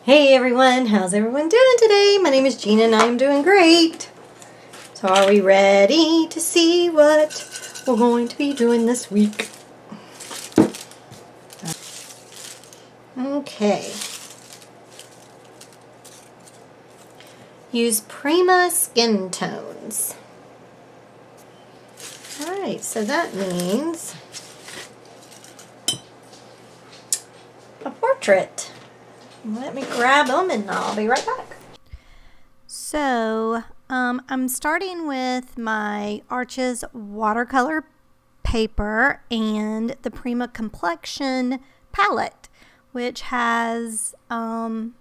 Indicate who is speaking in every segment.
Speaker 1: Hey everyone, how's everyone doing today? My name is Gina and I'm doing great. So are we ready to see what we're going to be doing this week? Okay. Use Prima skin tones. Alright, so that means a portrait. Let me grab them and I'll be right back. So, I'm starting with my Arches watercolor paper and the Prima complexion palette, which has, skin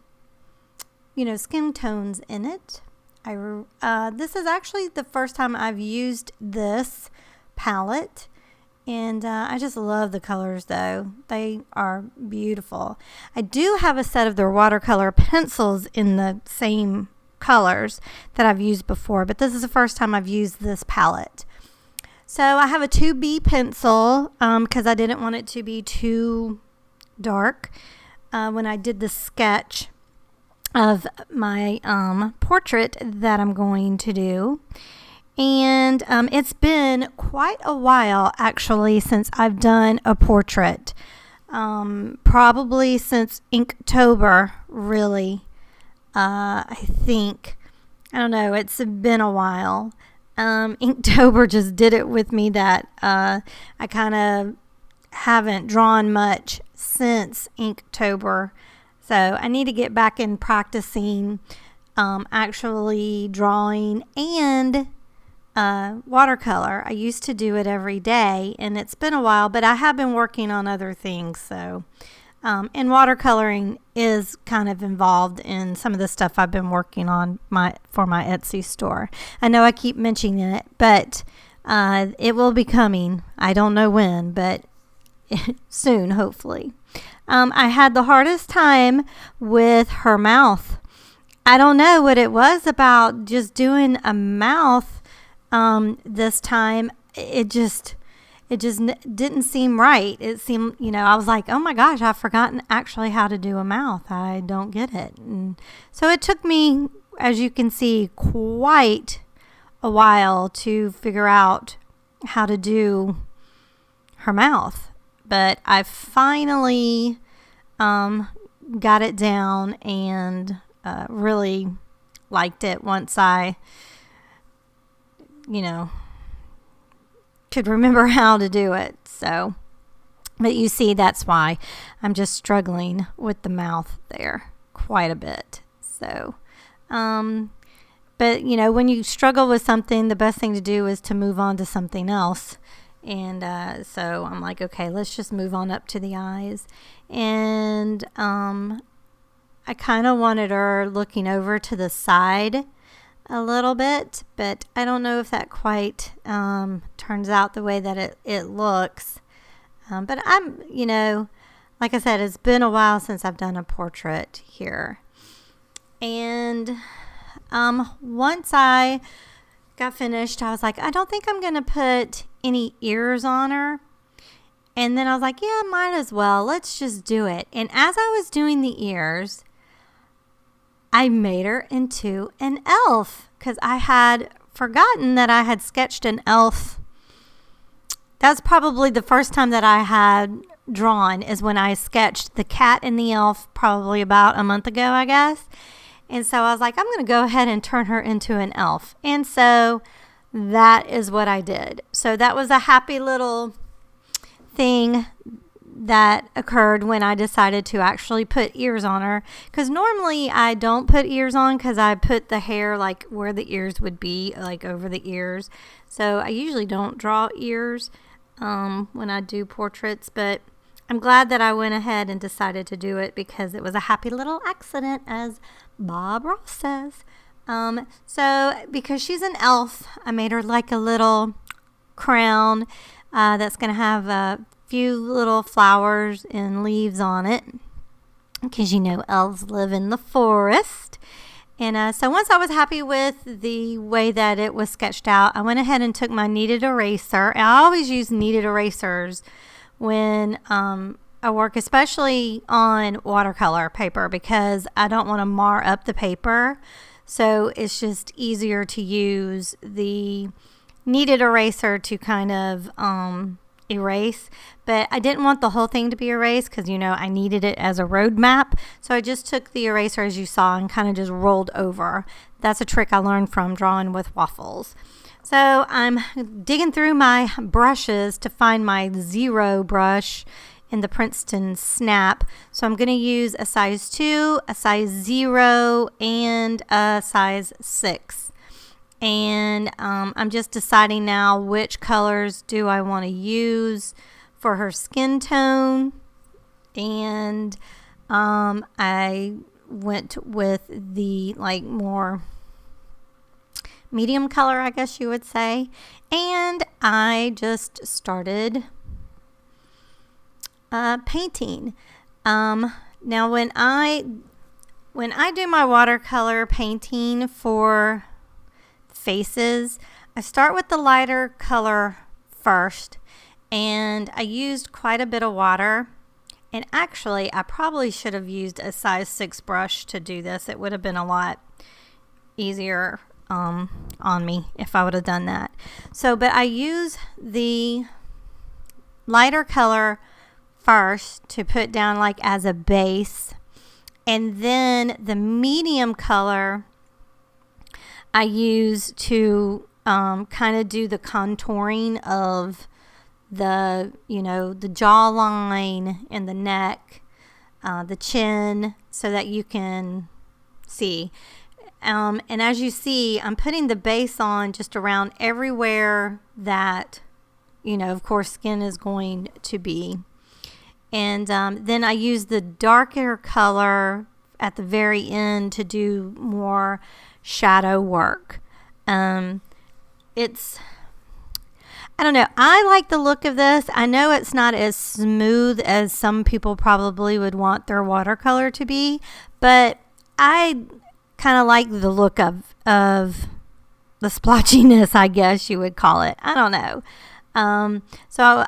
Speaker 1: tones in it. This is actually the first time I've used this palette. And I just love the colors, though. They are beautiful. I do have a set of their watercolor pencils in the same colors that I've used before, but this is the first time I've used this palette. So I have a 2B pencil because I didn't want it to be too dark when I did the sketch of my portrait that I'm going to do. And it's been quite a while, actually, since I've done a portrait. Probably since Inktober, really. I think. I don't know. It's been a while. Inktober just did it with me that I kind of haven't drawn much since Inktober. So I need to get back in practicing actually drawing and watercolor. I used to do it every day, and it's been a while, but I have been working on other things. So, and watercoloring is kind of involved in some of the stuff I've been working on for my Etsy store. I know I keep mentioning it, but it will be coming. I don't know when, but soon, hopefully. I had the hardest time with her mouth. I don't know what it was about just doing a mouth. This time it just didn't seem right. It seemed, I was like, oh my gosh, I've forgotten actually how to do a mouth. I don't get it. And so it took me, as you can see, quite a while to figure out how to do her mouth. But I finally got it down and really liked it once I could remember how to do it. So, but you see, that's why I'm just struggling with the mouth there quite a bit. So, but when you struggle with something, the best thing to do is to move on to something else. And so I'm like, okay, let's just move on up to the eyes. And I kind of wanted her looking over to the side a little bit, but I don't know if that quite turns out the way that it looks. But I'm, like I said, it's been a while since I've done a portrait here. And once I got finished, I was like, I don't think I'm going to put any ears on her. And then I was like, yeah, might as well. Let's just do it. And as I was doing the ears, I made her into an elf because I had forgotten that I had sketched an elf. That's probably the first time that I had drawn, is when I sketched the cat and the elf probably about a month ago, I guess. And so I was like, I'm going to go ahead and turn her into an elf. And so that is what I did. So that was a happy little thing that occurred when I decided to actually put ears on her, because normally I don't put ears on because I put the hair like where the ears would be, like over the ears. So I usually don't draw ears when I do portraits, but I'm glad that I went ahead and decided to do it because it was a happy little accident, as Bob Ross says. So because she's an elf, I made her like a little crown that's going to have a few little flowers and leaves on it, because elves live in the forest. And so once I was happy with the way that it was sketched out, I went ahead and took my kneaded eraser. I always use kneaded erasers when I work especially on watercolor paper because I don't want to mar up the paper. So it's just easier to use the kneaded eraser to kind of erase. But I didn't want the whole thing to be erased because, you know, I needed it as a road map. So I just took the eraser, as you saw, and kind of just rolled over. That's a trick I learned from drawing with waffles. So I'm digging through my brushes to find my 0 brush in the Princeton Snap. So I'm going to use a size 2, a size 0, and a size 6. And I'm just deciding now which colors do I want to use for her skin tone. And I went with the more medium color, I guess you would say. And I just started painting. Now when I do my watercolor painting for faces, I start with the lighter color first, and I used quite a bit of water. And actually, I probably should have used a size 6 brush to do this. It would have been a lot easier on me if I would have done that. So, but I use the lighter color first to put down as a base, and then the medium color I use to kind of do the contouring of the jawline and the neck, the chin, so that you can see. And as you see, I'm putting the base on just around everywhere that, of course, skin is going to be. And then I use the darker color at the very end to do more shadow work. I don't know. I like the look of this. I know it's not as smooth as some people probably would want their watercolor to be, but I kind of like the look of the splotchiness, I guess you would call it. I don't know. So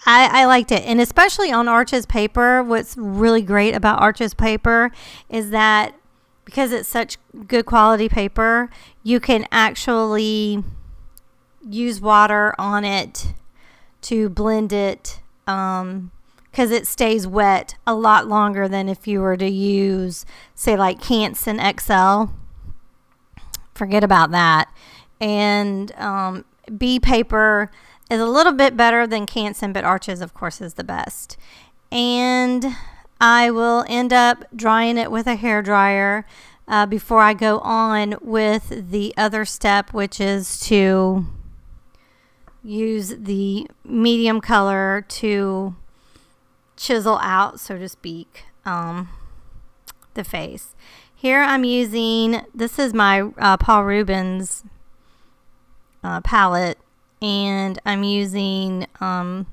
Speaker 1: I liked it. And especially on Arches paper, what's really great about Arches paper is that because it's such good quality paper, you can actually use water on it to blend it, because it stays wet a lot longer than if you were to use, say, Canson XL. Forget about that. And B paper is a little bit better than Canson, but Arches, of course, is the best. And I will end up drying it with a hairdryer before I go on with the other step, which is to use the medium color to chisel out, so to speak, the face. Here I'm using, this is my Paul Rubens palette, and I'm using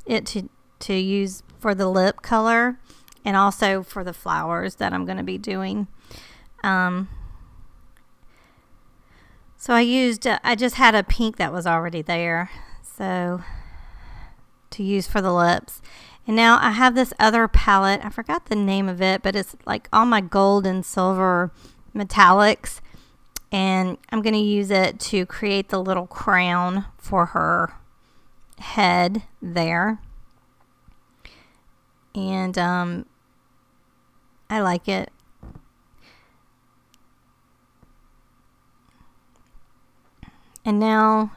Speaker 1: it to use for the lip color and also for the flowers that I'm going to be doing. So I just had a pink that was already there, so to use for the lips. And now I have this other palette. I forgot the name of it, but it's all my gold and silver metallics. And I'm going to use it to create the little crown for her head there. And I like it. And now,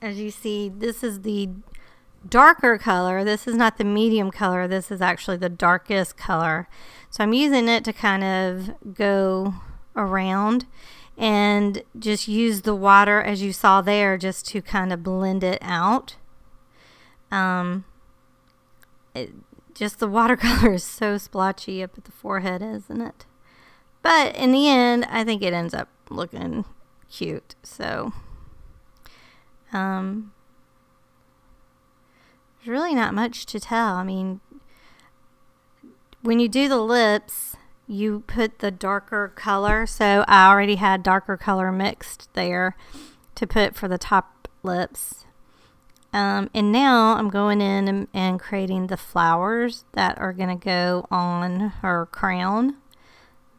Speaker 1: as you see, this is the darker color. This is not the medium color. This is actually the darkest color. So I'm using it to kind of go around and just use the water, as you saw there, just to kind of blend it out. Just the watercolor is so splotchy up at the forehead, isn't it? But in the end, I think it ends up looking cute. So there's really not much to tell. I mean, when you do the lips, you put the darker color. So I already had darker color mixed there to put for the top lips. And now I'm going in and creating the flowers that are going to go on her crown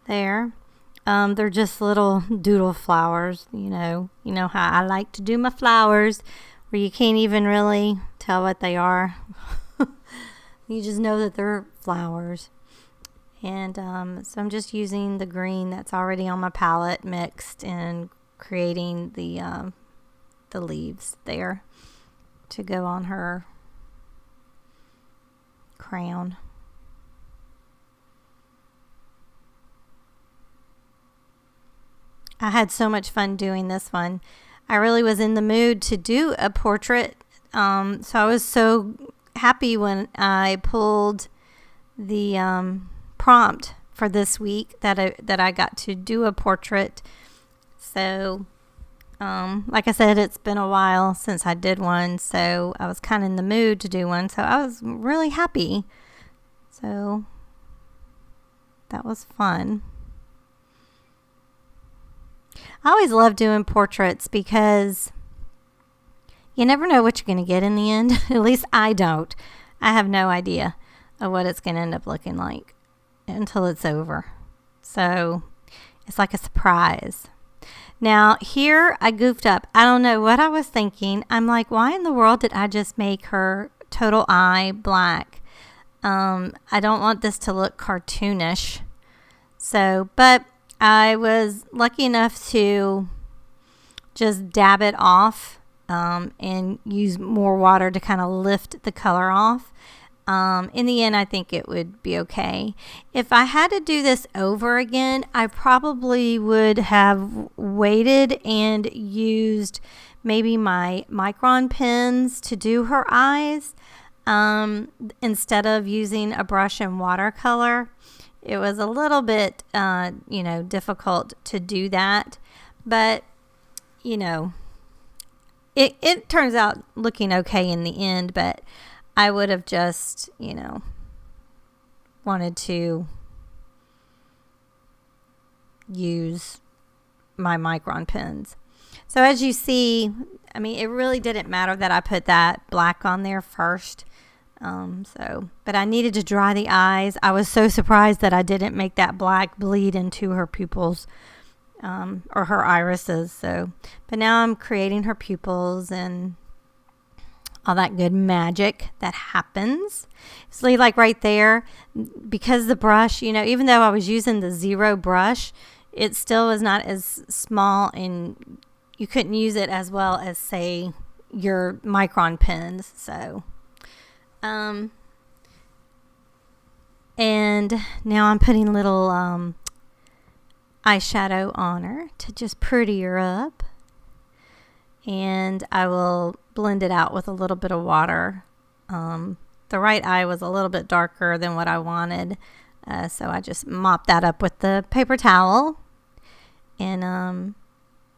Speaker 1: there. They're just little doodle flowers, you know. You know how I like to do my flowers, where you can't even really tell what they are. You just know that they're flowers. And so I'm just using the green that's already on my palette mixed and creating the leaves there to go on her crown. I had so much fun doing this one. I really was in the mood to do a portrait, so I was so happy when I pulled the prompt for this week that I got to do a portrait. So like I said, it's been a while since I did one, so I was kind of in the mood to do one, so I was really happy. So that was fun. I always love doing portraits because you never know what you're going to get in the end. At least I don't. I have no idea of what it's going to end up looking like until it's over. So it's like a surprise. Now here I goofed up. I don't know what I was thinking. I'm like, why in the world did I just make her total eye black? I don't want this to look cartoonish. So, but I was lucky enough to just dab it off and use more water to kind of lift the color off. In the end, I think it would be okay. If I had to do this over again, I probably would have waited and used maybe my micron pens to do her eyes instead of using a brush and watercolor. It was a little bit, difficult to do that, but, it turns out looking okay in the end, but I would have just, wanted to use my micron pens. So as you see, I mean, it really didn't matter that I put that black on there first. But I needed to dry the eyes. I was so surprised that I didn't make that black bleed into her pupils, or her irises. So, but now I'm creating her pupils and all that good magic that happens. So like right there, because the brush, even though I was using the 0 brush, it still was not as small, and you couldn't use it as well as, say, your micron pens. So, and now I'm putting little eyeshadow on her to just pretty her up. And I will blend it out with a little bit of water. The right eye was a little bit darker than what I wanted, so I just mopped that up with the paper towel. And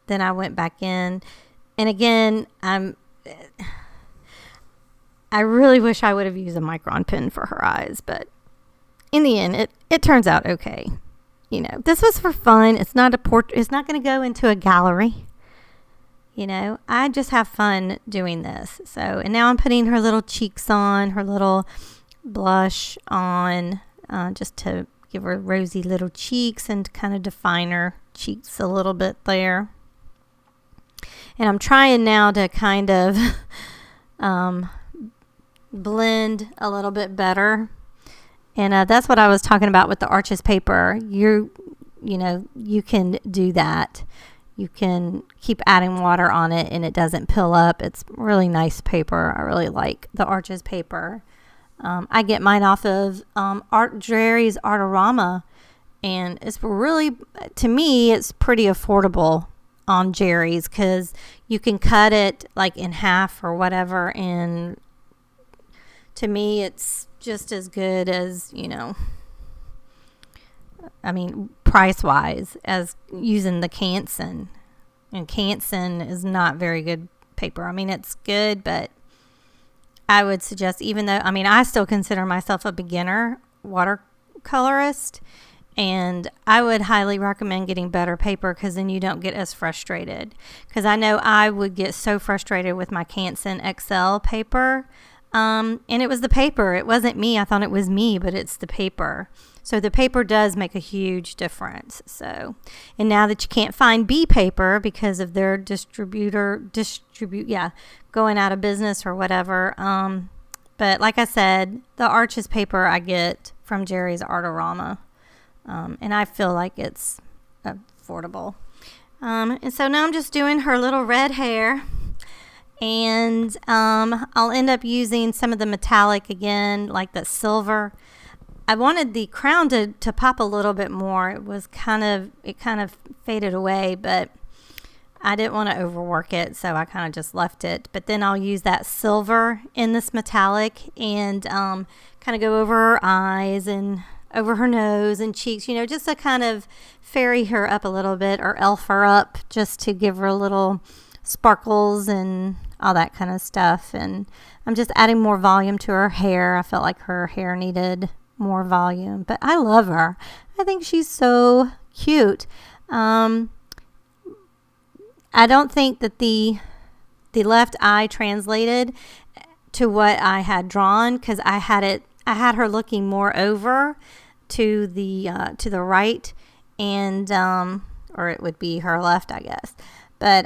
Speaker 1: then I went back in. And again, I really wish I would have used a micron pen for her eyes, but in the end, it turns out okay. This was for fun. It's not it's not going to go into a gallery. I just have fun doing this. So, and now I'm putting her little cheeks on, her little blush on, just to give her rosy little cheeks and to kind of define her cheeks a little bit there. And I'm trying now to kind of blend a little bit better. And that's what I was talking about with the Arches paper. You can do that. You can keep adding water on it and it doesn't pill up. It's really nice paper. I really like the Arches paper. I get mine off of Jerry's Artorama, and it's really, to me, it's pretty affordable on Jerry's because you can cut it like in half or whatever, and to me it's just as good as, price-wise as using the Canson. And Canson is not very good paper. It's good, but I would suggest, even though, I still consider myself a beginner watercolorist, And I would highly recommend getting better paper because then you don't get as frustrated. Because I know I would get so frustrated with my Canson XL paper. And it was the paper. It wasn't me. I thought it was me, but it's the paper. So the paper does make a huge difference. So, and now that you can't find B paper because of their going out of business or whatever. But like I said, the Arches paper I get from Jerry's Artorama. And I feel like it's affordable. And so now I'm just doing her little red hair. And I'll end up using some of the metallic again, like the silver. I wanted the crown to pop a little bit more. It kind of faded away, but I didn't want to overwork it, so I kind of just left it. But then I'll use that silver in this metallic and kind of go over her eyes and over her nose and cheeks, you know, just to kind of fairy her up a little bit or elf her up, just to give her a little sparkles and all that kind of stuff. And I'm just adding more volume to her hair. I felt like her hair needed more volume, but I love her. I think she's so cute. I don't think that the left eye translated to what I had drawn, because I had her looking more over to the right, and or it would be her left, I guess. But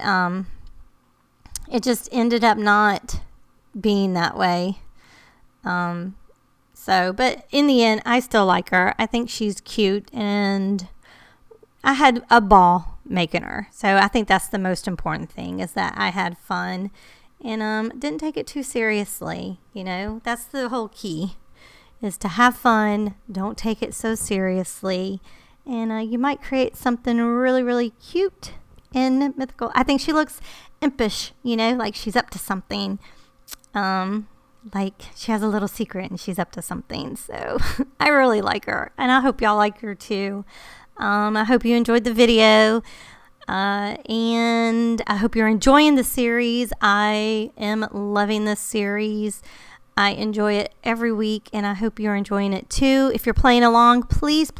Speaker 1: it just ended up not being that way. But in the end, I still like her. I think she's cute, and I had a ball making her. So I think that's the most important thing, is that I had fun and didn't take it too seriously. You know, that's the whole key, is to have fun. Don't take it so seriously. And you might create something really, really cute and mythical. I think she looks impish, you know, like she's up to something. Like she has a little secret and she's up to something. So I really like her, and I hope y'all like her too. I hope you enjoyed the video, and I hope you're enjoying the series. I am loving this series. I enjoy it every week, and I hope you're enjoying it too. If you're playing along, please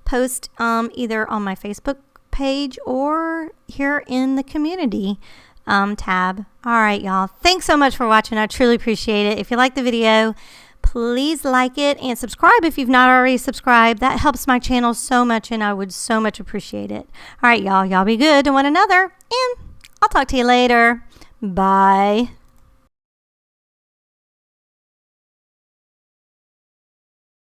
Speaker 1: post either on my Facebook page or here in the community tab. All right, y'all. Thanks so much for watching. I truly appreciate it. If you like the video, please like it and subscribe if you've not already subscribed. That helps my channel so much, and I would so much appreciate it. All right, y'all. Y'all be good to one another, and I'll talk to you later. Bye.